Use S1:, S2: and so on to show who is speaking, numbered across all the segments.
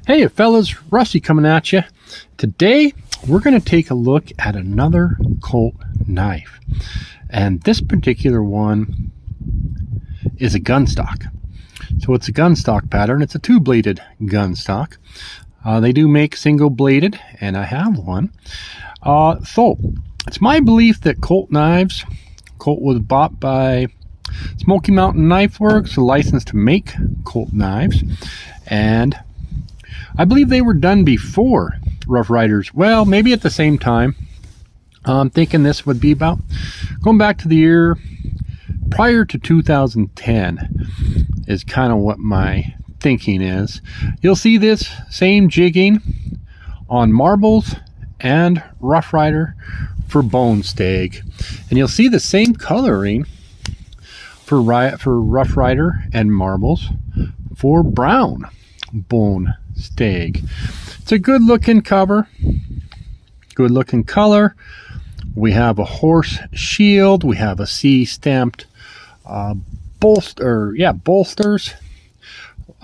S1: Hey fellas, Rusty coming at you. Today we're going to take a look at another Colt knife, and this particular one is a gunstock. So it's a gunstock pattern. It's a two-bladed gunstock. They do make single-bladed, and I have one. So it's my belief that Colt was bought by Smoky Mountain Knife Works, a license to make Colt knives, and I believe they were done before Rough Riders. Well, maybe at the same time. I'm thinking this would be about going back to the year prior to 2010 is kind of what my thinking is. You'll see this same jigging on marbles and Rough Rider for bone stag, and you'll see the same coloring for Rough Rider and marbles for brown bone stag. It's a good looking cover, good looking color. We have a horse shield, we have a C stamped bolsters,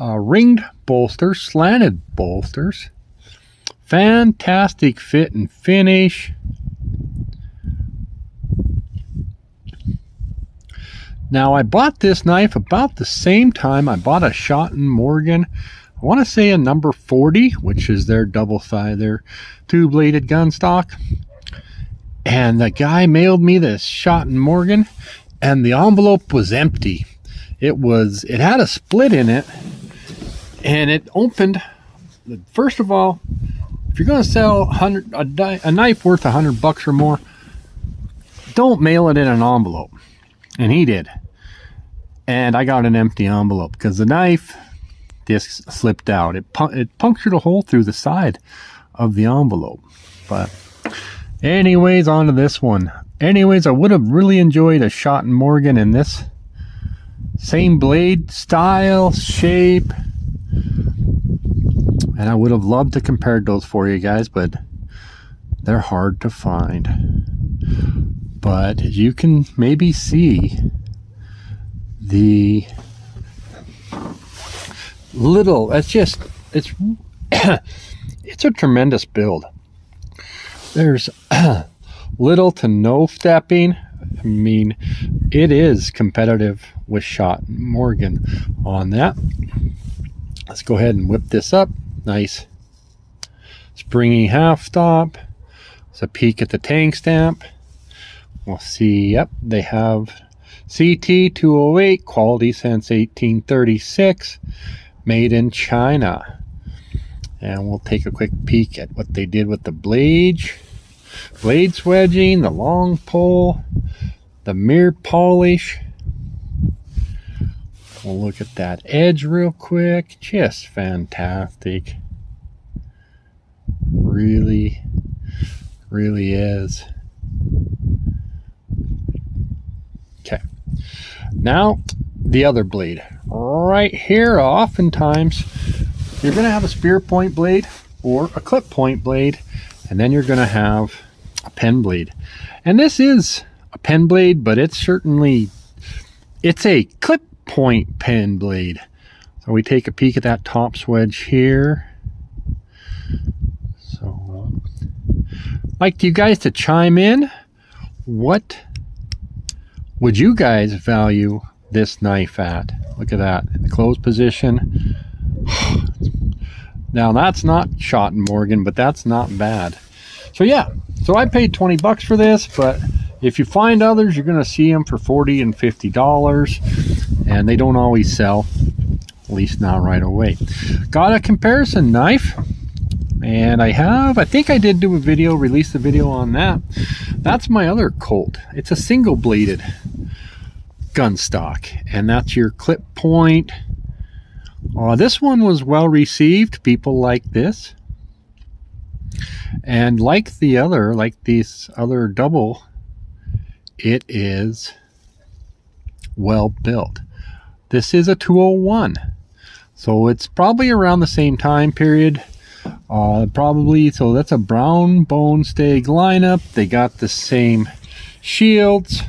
S1: ringed bolsters, slanted bolsters. Fantastic fit and finish. Now I bought this knife about the same time I bought a Shot & Morgan. I want to say a number 40, which is their their two-bladed gunstock. And the guy mailed me this Shot & Morgan, and the envelope was empty. It had a split in it, and it opened. First of all, if you're going to sell a knife worth $100 or more, don't mail it in an envelope. And he did. And I got an empty envelope because the knife disc slipped out. It punctured a hole through the side of the envelope. But anyways, on to this one. Anyways, I would have really enjoyed a Shot & Morgan in this same blade style, shape. And I would have loved to compare those for you guys, but they're hard to find. But as you can maybe see, the little, it's it's a tremendous build. There's little to no stepping. I mean, it is competitive with Shot & Morgan on that. Let's go ahead and whip this up. Nice springy half stop. It's a peek at the tank stamp. We'll see, yep, they have CT208, quality since 1836, made in China. And we'll take a quick peek at what they did with the blade swedging, the long pull, the mirror polish. We'll look at that edge real quick. Just fantastic. Really, really is. Okay. Now, the other blade. Right here, oftentimes, you're going to have a spear point blade or a clip point blade, and then you're going to have a pen blade. And this is a pen blade, but it's a clip point pen blade. So we take a peek at that top swedge here. So, I'd like you guys to chime in. What would you guys value this knife at? Look at that, in the closed position. Now that's not Shot & Morgan, but that's not bad. So yeah, so I paid $20 for this, but if you find others, you're going to see them for $40 and $50, and they don't always sell, at least not right away. Got a comparison knife, and I think I did do a video, release the video on that. That's my other Colt. It's a single-bladed gunstock, and that's your clip point. This one was well received. People like this, and like this other double, it is well built. This is a 201, so it's probably around the same time period. So that's a brown bone stag lineup. They got the same shields,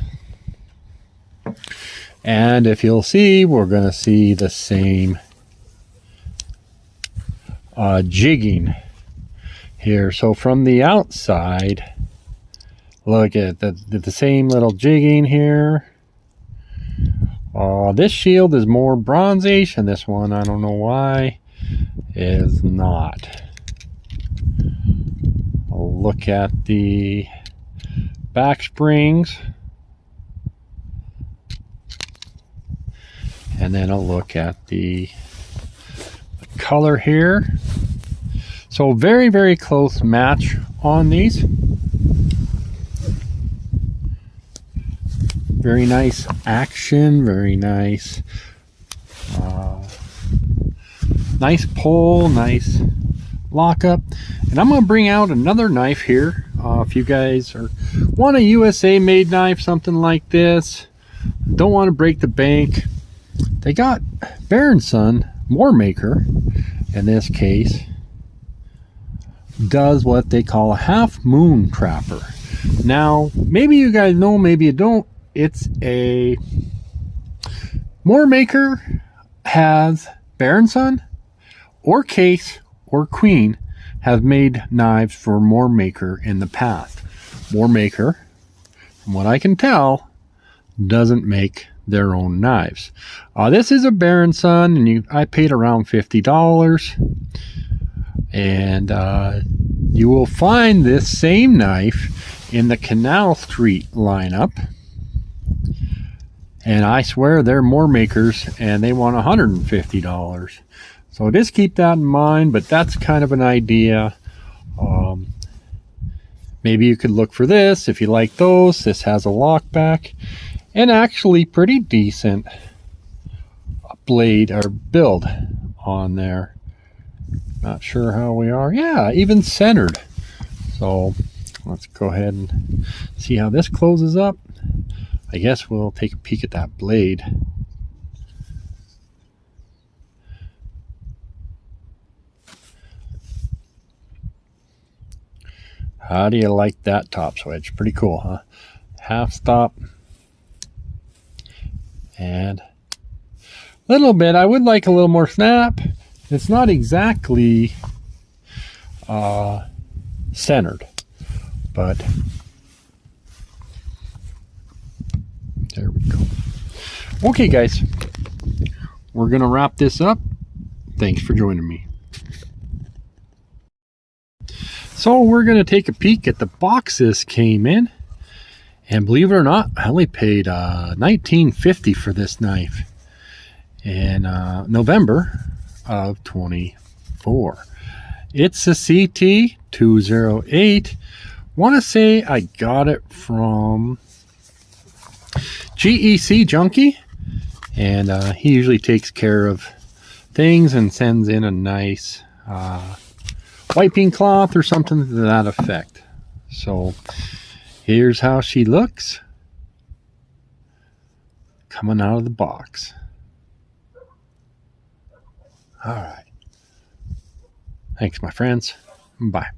S1: and if you'll see, we're going to see the same jigging here. So from the outside, look at the same little jigging here. This shield is more bronzish, and this one, I don't know why, is not. I'll look at the back springs, and then I'll look at the color here. So very, very close match on these. Very nice action, very nice. Nice pull, nice lockup. And I'm going to bring out another knife here. If you guys want a USA made knife, something like this, don't want to break the bank, they got Baron Son, War Maker, in this case, does what they call a half moon trapper. Now, maybe you guys know, maybe you don't. It's a War Maker has Baron Son or Case or Queen have made knives for War Maker in the past. War Maker, from what I can tell, doesn't make their own knives. This is a Baron Son, and I paid around $50. And you will find this same knife in the Canal Street lineup. And I swear they're War Makers, and they want $150. So just keep that in mind, but that's kind of an idea. Maybe you could look for this if you like those. This has a lock back and actually pretty decent blade or build on there. Not sure how we are. Yeah, even centered. So let's go ahead and see how this closes up. I guess we'll take a peek at that blade. How do you like that top switch? Pretty cool, huh? Half stop. And a little bit, I would like a little more snap. It's not exactly centered, but there we go. Okay, guys, we're gonna wrap this up. Thanks for joining me. So we're gonna take a peek at the box this came in, and believe it or not, I only paid $19.50 for this knife in November of 24. It's a CT208. Want to say I got it from GEC Junkie, and he usually takes care of things and sends in a nice wiping cloth or something to that effect. So here's how she looks coming out of the box. All right. Thanks, my friends. Bye.